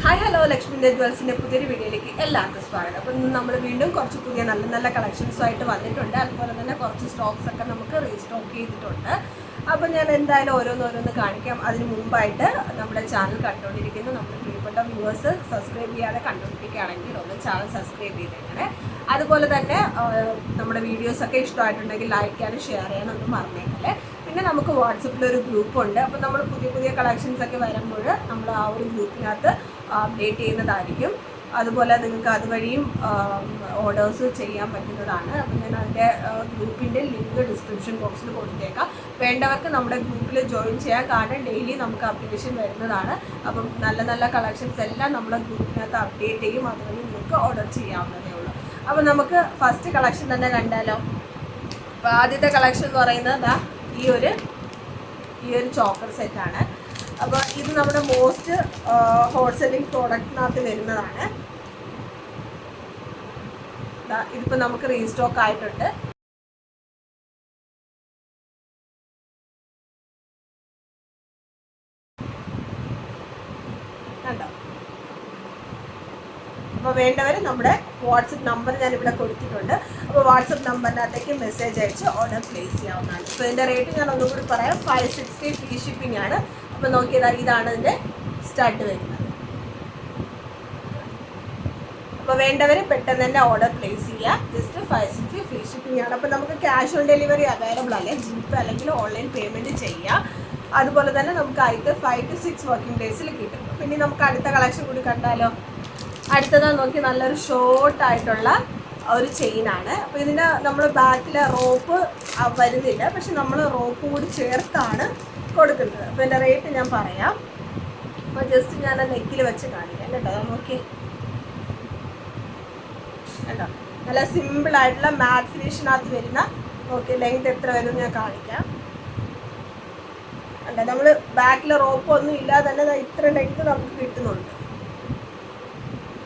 Hi hello ലക്ഷ്മിൻ്റെ ജ്വൽസിൻ്റെ പുതിയൊരു വീഡിയോയിലേക്ക് എല്ലാവർക്കും സ്വാഗതം. അപ്പം നമ്മൾ വീണ്ടും കുറച്ച് പുതിയ നല്ല നല്ല കളക്ഷൻസുമായിട്ട് വന്നിട്ടുണ്ട്. അതുപോലെ തന്നെ കുറച്ച് സ്റ്റോക്സ് ഒക്കെ നമുക്ക് റീസ്റ്റോക്ക് ചെയ്തിട്ടുണ്ട്. അപ്പോൾ ഞാൻ എന്തായാലും ഓരോന്നോരോന്ന് കാണിക്കാം. അതിന് മുമ്പായിട്ട് നമ്മുടെ ചാനൽ കണ്ടുകൊണ്ടിരിക്കുന്ന നമ്മുടെ പ്രിയപ്പെട്ട വ്യൂവേഴ്സ് സബ്സ്ക്രൈബ് ചെയ്യാതെ കണ്ടുകൊണ്ടിരിക്കുകയാണെങ്കിൽ ഒന്ന് ചാനൽ സബ്സ്ക്രൈബ് ചെയ്തേക്കണേ. അതുപോലെ തന്നെ നമ്മുടെ വീഡിയോസൊക്കെ ഇഷ്ടമായിട്ടുണ്ടെങ്കിൽ ലൈക്ക് ചെയ്യാനും ഷെയർ ചെയ്യാനൊന്നും മറന്നേക്കല്ലേ. പിന്നെ നമുക്ക് വാട്സപ്പിലൊരു ഗ്രൂപ്പുണ്ട്. അപ്പോൾ നമ്മൾ പുതിയ പുതിയ കളക്ഷൻസൊക്കെ വരുമ്പോൾ നമ്മൾ ആ ഒരു ഗ്രൂപ്പിനകത്ത് അപ്ഡേറ്റ് ചെയ്യുന്നതായിരിക്കും. അതുപോലെ നിങ്ങൾക്ക് അതുവഴിയും ഓർഡേഴ്സ് ചെയ്യാൻ പറ്റുന്നതാണ്. അപ്പം ഞാൻ അതിൻ്റെ ഗ്രൂപ്പിൻ്റെ ലിങ്ക് ഡിസ്ക്രിപ്ഷൻ ബോക്സിൽ കൊടുത്തേക്കാം. വേണ്ടവർക്ക് നമ്മുടെ ഗ്രൂപ്പിൽ ജോയിൻ ചെയ്യാൻ, കാരണം ഡെയിലി നമുക്ക് അപ്ഡേഷൻ വരുന്നതാണ്. അപ്പം നല്ല നല്ല കളക്ഷൻസ് എല്ലാം നമ്മുടെ ഗ്രൂപ്പിനകത്ത് അപ്ഡേറ്റ് ചെയ്യും. അതുവഴി നിങ്ങൾക്ക് ഓർഡർ ചെയ്യാവുന്നതേ ഉള്ളൂ. അപ്പോൾ നമുക്ക് ഫസ്റ്റ് കളക്ഷൻ തന്നെ കണ്ടാലോ. അപ്പോൾ ആദ്യത്തെ കളക്ഷൻ എന്ന് പറയുന്നത് ഈ ഒരു ചോക്കർ സെറ്റാണ്. അപ്പോൾ ഇത് നമ്മുടെ മോസ്റ്റ് ഹോട്ട് സെല്ലിംഗ് പ്രോഡക്റ്റിനകത്ത് വരുന്നതാണ്. ഇതിപ്പോൾ നമുക്ക് റീസ്റ്റോക്ക് ആയിട്ടുണ്ട്. കണ്ടോ? അപ്പോൾ വേണ്ടവർ നമ്മുടെ വാട്സപ്പ് നമ്പർ ഞാനിവിടെ കൊടുത്തിട്ടുണ്ട്. അപ്പോൾ വാട്സപ്പ് നമ്പറിനകത്തേക്ക് മെസ്സേജ് അയച്ച് ഓർഡർ പ്ലേസ് ചെയ്യാവുന്നതാണ്. അപ്പോൾ ഇതിൻ്റെ റേറ്റ് ഞാൻ ഒന്നുകൂടി പറയാം. 560 ഫ്രീ ഷിപ്പിംഗ് ആണ്. അപ്പോൾ നോക്കിയതാ, ഇതാണ് ഇതിൻ്റെ സ്റ്റാർട്ട് വരുന്നത്. അപ്പോൾ വേണ്ടവർ പെട്ടെന്ന് തന്നെ ഓർഡർ പ്ലേസ് ചെയ്യുക. ജസ്റ്റ് 560 ഫ്രീ ഷിപ്പിംഗ് ആണ്. അപ്പോൾ നമുക്ക് ക്യാഷ് ഓൺ ഡെലിവറി അവൈലബിൾ അല്ലേ, ജിപേ അല്ലെങ്കിൽ ഓൺലൈൻ പേയ്മെൻറ്റ് ചെയ്യുക. അതുപോലെ തന്നെ നമുക്ക് ആയിട്ട് 5 to 6 വർക്കിംഗ് ഡേയ്സിൽ കിട്ടും. പിന്നെ നമുക്ക് അടുത്ത കളക്ഷൻ കൂടി കണ്ടാലോ. അടുത്തതാ നോക്കി, നല്ലൊരു ഷോർട്ടായിട്ടുള്ള ഒരു ചെയിനാണ്. അപ്പോൾ ഇതിൻ്റെ നമ്മൾ ബാക്കിലെ റോപ്പ് വരുന്നില്ല, പക്ഷെ നമ്മൾ റോപ്പ് കൂടി ചേർത്താണ് കൊടുക്കുന്നത്. അപ്പോൾ ഇതിൻ്റെ റേറ്റ് ഞാൻ പറയാം. അപ്പോൾ ജസ്റ്റ് ഞാൻ നെക്കിൽ വെച്ച് കാണിക്കാം കേട്ടോ. നോക്കി കേട്ടോ, നല്ല സിമ്പിളായിട്ടുള്ള മാറ്റ് ഫിനിഷിനകത്ത് വരുന്ന, നോക്കി ലെങ്ത് എത്ര വരും ഞാൻ കാണിക്കാം. കണ്ടോ, നമ്മൾ ബാക്കിൽ റോപ്പ് ഒന്നും ഇല്ലാതെ തന്നെ ഇത്ര ലെങ്ത് നമുക്ക് കിട്ടുന്നുണ്ട്.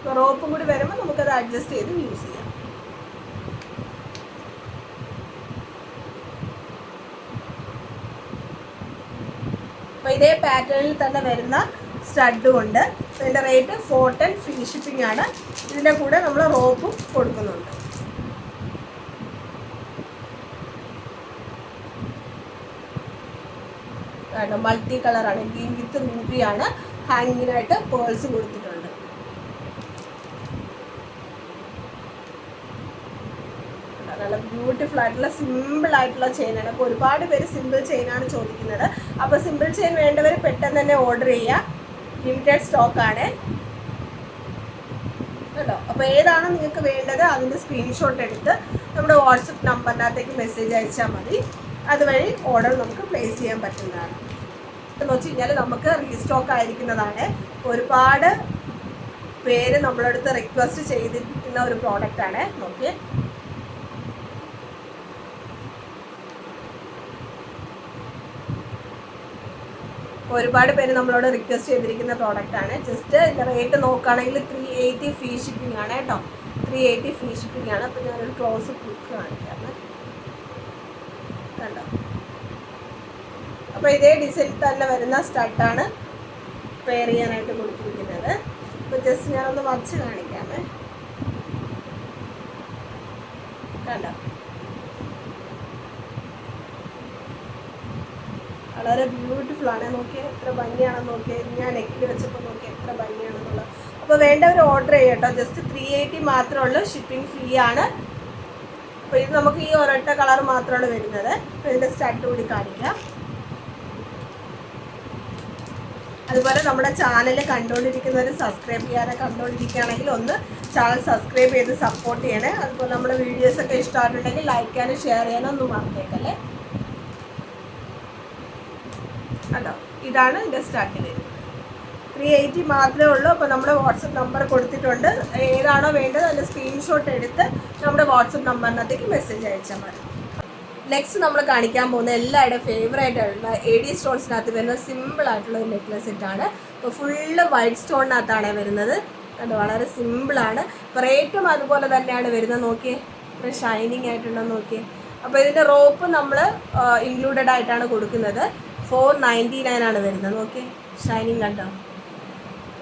അപ്പോൾ റോപ്പും കൂടി വരുമ്പോൾ നമുക്കത് അഡ്ജസ്റ്റ് ചെയ്ത് യൂസ് ചെയ്യാം. അപ്പോൾ ഇതേ പാറ്റേണിൽ തന്നെ വരുന്ന സ്റ്റഡും ഉണ്ട്. ഇതിൻ്റെ റേറ്റ് 410 ഫ്രീ ഷിപ്പിംഗ് ആണ്. ഇതിൻ്റെ കൂടെ നമ്മൾ റോപ്പും കൊടുക്കുന്നുണ്ട്. മൾട്ടി കളറാണ്, ഗ്രീൻ വിത്ത് റൂബിയാണ്. ഹാങ്ങിനായിട്ട് പേൾസ് കൊടുത്തിട്ടുണ്ട്. നല്ല ബ്യൂട്ടിഫുൾ ആയിട്ടുള്ള സിമ്പിൾ ആയിട്ടുള്ള ചെയിനാണ്. അപ്പോൾ ഒരുപാട് പേര് സിമ്പിൾ ചെയിനാണ് ചോദിക്കുന്നത്. അപ്പോൾ സിമ്പിൾ ചെയിൻ വേണ്ടവർ പെട്ടെന്ന് തന്നെ ഓർഡർ ചെയ്യുക. ലിമിറ്റഡ് സ്റ്റോക്കാണ് കേട്ടോ. അപ്പോൾ ഏതാണ് നിങ്ങൾക്ക് വേണ്ടത് അതിൻ്റെ സ്ക്രീൻഷോട്ട് എടുത്ത് നമ്മുടെ വാട്സപ്പ് നമ്പറിനകത്തേക്ക് മെസ്സേജ് അയച്ചാൽ മതി. അതുവഴി ഓർഡർ നമുക്ക് പ്ലേസ് ചെയ്യാൻ പറ്റുന്നതാണ്. എന്ന് വെച്ച് കഴിഞ്ഞാൽ നമുക്ക് റീസ്റ്റോക്ക് ആയിരിക്കുന്നതാണ്. ഒരുപാട് പേര് നമ്മളടുത്ത് റിക്വസ്റ്റ് ചെയ്തിരിക്കുന്ന ഒരു പ്രോഡക്റ്റാണ്. നോക്കിയേ, ഒരുപാട് പേര് നമ്മളോട് റിക്വസ്റ്റ് ചെയ്തിരിക്കുന്ന പ്രോഡക്റ്റാണ്. ജസ്റ്റ് ഇതിൻ്റെ റേറ്റ് നോക്കുകയാണെങ്കിൽ 380 ഫ്രീ ഷിപ്പിംഗ് ആണ് കേട്ടോ. 380 ഫ്രീ ഷിപ്പിംഗ് ആണ്. അപ്പോൾ ഞാനൊരു ക്ലോസ് ബുക്ക് കാണിക്കാം കണ്ടോ. അപ്പോൾ ഇതേ ഡിസൈനിൽ തന്നെ വരുന്ന സ്റ്റഡാണ് പെയർ ചെയ്യാനായിട്ട് കൊടുത്തിരിക്കുന്നത്. അപ്പോൾ ജസ്റ്റ് ഞാനൊന്ന് വച്ച് കാണിക്കാമേ. കണ്ടോ, വളരെ ബ്യൂട്ടിഫുൾ ആണ്. നോക്കിയാൽ എത്ര ഭംഗിയാണെന്ന് നോക്കിയാൽ, ഞാൻ നെക്കിൽ വെച്ചപ്പോൾ നോക്കിയാൽ എത്ര ഭംഗിയാണെന്നുള്ളത്. അപ്പോൾ വേണ്ടവർ ഓർഡർ ചെയ്യട്ടോ. ജസ്റ്റ് 380 മാത്രമേ ഉള്ളൂ. ഷിപ്പിംഗ് ഫ്രീ ആണ്. അപ്പോൾ ഇത് നമുക്ക് ഈ ഒരൊറ്റ കളർ മാത്രമാണ് വരുന്നത്. അപ്പോൾ ഇതിൻ്റെ സ്റ്റഡ് കൂടി കാണിക്കാം. അതുപോലെ നമ്മുടെ ചാനൽ കണ്ടുകൊണ്ടിരിക്കുന്നവർ സബ്സ്ക്രൈബ് ചെയ്യാതെ കണ്ടുകൊണ്ടിരിക്കുകയാണെങ്കിൽ ഒന്ന് ചാനൽ സബ്സ്ക്രൈബ് ചെയ്ത് സപ്പോർട്ട് ചെയ്യണേ. അതുപോലെ നമ്മുടെ വീഡിയോസൊക്കെ ഇഷ്ടമായിട്ടുണ്ടെങ്കിൽ ലൈക്ക് ചെയ്യാനും ഷെയർ ചെയ്യാനും ഒന്നും മറന്നേക്കല്ലേ. കണ്ടോ, ഇതാണ് ഇതിൻ്റെ സ്റ്റാർട്ട് വരുന്നത്. 380 മാത്രമേ ഉള്ളൂ. അപ്പോൾ നമ്മുടെ വാട്സപ്പ് നമ്പർ കൊടുത്തിട്ടുണ്ട്. ഏതാണോ വേണ്ടത് അതിൻ്റെ സ്ക്രീൻഷോട്ട് എടുത്ത് നമ്മുടെ വാട്സപ്പ് നമ്പറിനകത്തേക്ക് മെസ്സേജ് അയച്ചാൽ മതി. നെക്സ്റ്റ് നമ്മൾ കാണിക്കാൻ പോകുന്ന എല്ലാവരുടെയും ഫേവറേറ്റ് ആയിട്ടുള്ള AD സ്റ്റോൺസിനകത്ത് വരുന്ന സിമ്പിളായിട്ടുള്ള ഒരു നെക്ലസ് സെറ്റാണ്. അപ്പോൾ ഫുള്ള് വൈറ്റ് സ്റ്റോണിനകത്താണ് വരുന്നത്. കണ്ടോ, വളരെ സിമ്പിളാണ്. ഇപ്പോൾ റേറ്റും അതുപോലെ തന്നെയാണ് വരുന്നത്. നോക്കിയേ, ഇത്ര ഷൈനിങ് ആയിട്ടുണ്ടെന്ന് നോക്കിയേ. അപ്പോൾ ഇതിൻ്റെ റോപ്പ് നമ്മൾ ഇൻക്ലൂഡഡ് ആയിട്ടാണ് കൊടുക്കുന്നത്. 499 ആണ് വരുന്നത്. നോക്കി ഷൈനിങ് കണ്ടോ.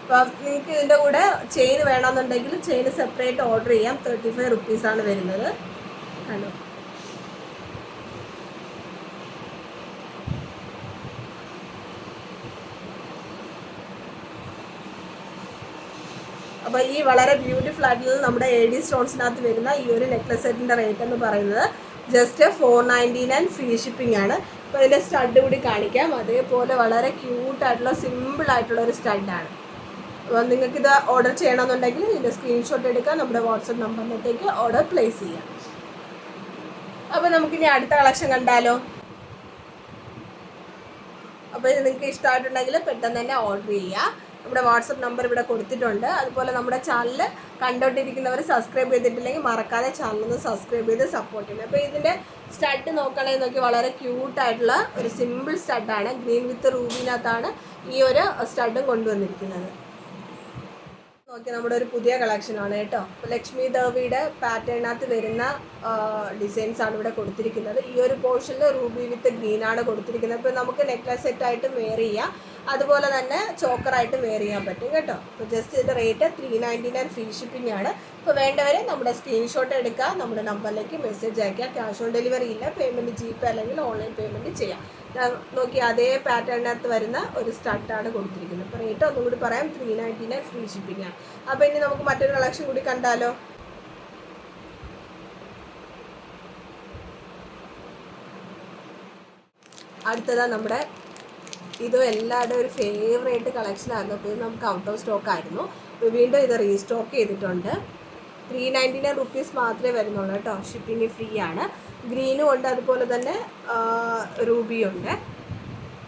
അപ്പം നിങ്ങൾക്ക് ഇതിൻ്റെ കൂടെ ചെയിൻ വേണമെന്നുണ്ടെങ്കിൽ ചെയിൻ സെപ്പറേറ്റ് ഓർഡർ ചെയ്യാം. 35 റുപ്പീസാണ് വരുന്നത്. കണ്ടോ? അപ്പോൾ ഈ വളരെ ബ്യൂട്ടിഫുൾ ആയിട്ടുള്ള നമ്മുടെ AD സ്റ്റോൺസിനകത്ത് വരുന്ന ഈ ഒരു നെക്ലസ് സെറ്റിൻ്റെ റേറ്റ് എന്ന് പറയുന്നത് ജസ്റ്റ് 499 ഫ്രീ ഷിപ്പിംഗ് ആണ്. അപ്പോൾ ഇതിൻ്റെ സ്റ്റഡ് കൂടി കാണിക്കാം. അതേപോലെ വളരെ ക്യൂട്ടായിട്ടുള്ള സിമ്പിളായിട്ടുള്ള ഒരു സ്റ്റഡാണ്. അപ്പോൾ നിങ്ങൾക്കിത് ഓർഡർ ചെയ്യണമെന്നുണ്ടെങ്കിൽ ഇതിൻ്റെ സ്ക്രീൻഷോട്ട് എടുക്കുക, നമ്മുടെ വാട്സപ്പ് നമ്പറിനകത്തേക്ക് ഓർഡർ പ്ലേസ് ചെയ്യാം. അപ്പോൾ നമുക്കിനി അടുത്ത കളക്ഷൻ കണ്ടാലോ? അപ്പോൾ ഇത് നിങ്ങൾക്ക് ഇഷ്ടമായിട്ടുണ്ടെങ്കിൽ പെട്ടെന്ന് തന്നെ ഓർഡർ ചെയ്യുക. നമ്മുടെ വാട്സപ്പ് നമ്പർ ഇവിടെ കൊടുത്തിട്ടുണ്ട്. അതുപോലെ നമ്മുടെ ചാനൽ കണ്ടുകൊണ്ടിരിക്കുന്നവർ സബ്സ്ക്രൈബ് ചെയ്തിട്ടില്ലെങ്കിൽ മറക്കാതെ ചാനലൊന്ന് സബ്സ്ക്രൈബ് ചെയ്ത് സപ്പോർട്ട് ചെയ്യണം. അപ്പോൾ ഇതിൻ്റെ സ്റ്റഡ് നോക്കണമെന്ന് നോക്കി വളരെ ക്യൂട്ടായിട്ടുള്ള ഒരു സിമ്പിൾ സ്റ്റഡാണ്. ഗ്രീൻ വിത്ത് റൂബിനകത്താണ് ഈ ഒരു സ്റ്റഡും കൊണ്ടുവന്നിരിക്കുന്നത്. നോക്കി നമ്മുടെ ഒരു പുതിയ കളക്ഷനാണ് കേട്ടോ. അപ്പോൾ ലക്ഷ്മി ദേവിയുടെ പാറ്റേണിനകത്ത് വരുന്ന ഡിസൈൻസ് ആണ് ഇവിടെ കൊടുത്തിരിക്കുന്നത്. ഈ ഒരു പോർഷനിൽ റൂബി വിത്ത് ഗ്രീൻ ആണ് കൊടുത്തിരിക്കുന്നത്. അപ്പോൾ നമുക്ക് നെക്ലസ് സെറ്റായിട്ട് വെയർ ചെയ്യാം, അതുപോലെ തന്നെ ചോക്കറായിട്ട് വെയർ ചെയ്യാൻ പറ്റും കേട്ടോ. അപ്പോൾ ജസ്റ്റ് ഇതിൻ്റെ റേറ്റ് 399 ഫ്രീ ഷിപ്പിംഗ് ആണ്. അപ്പോൾ വേണ്ടവർ നമ്മുടെ സ്ക്രീൻഷോട്ട് എടുക്കുക, നമ്മുടെ നമ്പറിലേക്ക് മെസ്സേജ് അയക്കുക. ക്യാഷ് ഓൺ ഡെലിവറി ഇല്ല, പേയ്മെൻറ്റ് GPay അല്ലെങ്കിൽ ഓൺലൈൻ പേയ്മെൻറ്റ് ചെയ്യാം. നോക്കി അതേ പാറ്റേണിനകത്ത് വരുന്ന ഒരു സ്റ്റഡാണ് കൊടുത്തിരിക്കുന്നത്. അപ്പോൾ റേറ്റ് ഒന്നും കൂടി പറയാം, 399 ഫ്രീ ഷിപ്പിംഗ് ആണ്. അപ്പോൾ ഇനി നമുക്ക് മറ്റൊരു കളക്ഷൻ കൂടി കണ്ടാലോ? അടുത്തതാ നമ്മുടെ ഇതും എല്ലാവരുടെയും ഒരു ഫേവറേറ്റ് കളക്ഷനായിരുന്നു. അപ്പോൾ ഇത് നമുക്ക് ഔട്ട് ഓഫ് സ്റ്റോക്ക് ആയിരുന്നു. അപ്പോൾ വീണ്ടും ഇത് റീസ്റ്റോക്ക് ചെയ്തിട്ടുണ്ട്. 399 റുപ്പീസ് മാത്രമേ വരുന്നുള്ളൂ കേട്ടോ. ഷിപ്പിംഗ് ഫ്രീ ആണ്. ഗ്രീനും ഉണ്ട്, അതുപോലെ തന്നെ റൂബിയും ഉണ്ട്.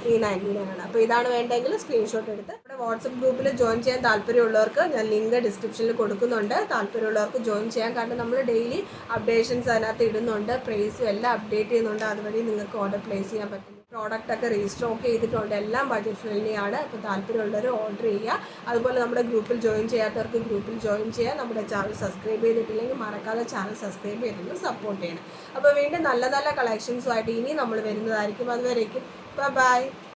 399 ആണ്. അപ്പോൾ ഇതാണ് വേണ്ടെങ്കിൽ സ്ക്രീൻഷോട്ട് എടുത്ത് നമ്മുടെ വാട്സപ്പ് ഗ്രൂപ്പിൽ ജോയിൻ ചെയ്യാൻ താല്പര്യമുള്ളവർക്ക് ഞാൻ ലിങ്ക് ഡിസ്ക്രിപ്ഷനിൽ കൊടുക്കുന്നുണ്ട്. താല്പര്യമുള്ളവർക്ക് ജോയിൻ ചെയ്യാൻ. കാരണം നമ്മൾ ഡെയിലി അപ്ഡേഷൻസ് അതിനകത്ത് ഇടുന്നുണ്ട്, പ്രൈസും എല്ലാം അപ്ഡേറ്റ് ചെയ്യുന്നുണ്ട്. അതുവഴി നിങ്ങൾക്ക് ഓർഡർ പ്ലേസ് ചെയ്യാൻ പറ്റും. പ്രോഡക്റ്റൊക്കെ റീസ്റ്റോക്ക് ചെയ്തിട്ടുണ്ട്, എല്ലാം ബഡ്ജറ്റ് ഫ്രണ്ട്ലി ആണ്. അപ്പോൾ താല്പര്യമുള്ളവർ ഓർഡർ ചെയ്യുക. അതുപോലെ നമ്മുടെ ഗ്രൂപ്പിൽ ജോയിൻ ചെയ്യാത്തവർക്ക് ഗ്രൂപ്പിൽ ജോയിൻ ചെയ്യുക. നമ്മുടെ ചാനൽ സബ്സ്ക്രൈബ് ചെയ്തിട്ടില്ലെങ്കിൽ മറക്കാതെ ചാനൽ സബ്സ്ക്രൈബ് ചെയ്തിട്ട് സപ്പോർട്ട് ചെയ്യണം. അപ്പോൾ വീണ്ടും നല്ല നല്ല കളക്ഷൻസുമായിട്ട് ഇനി നമ്മൾ വരുന്നതായിരിക്കും. അതുവരേക്കും ബൈ.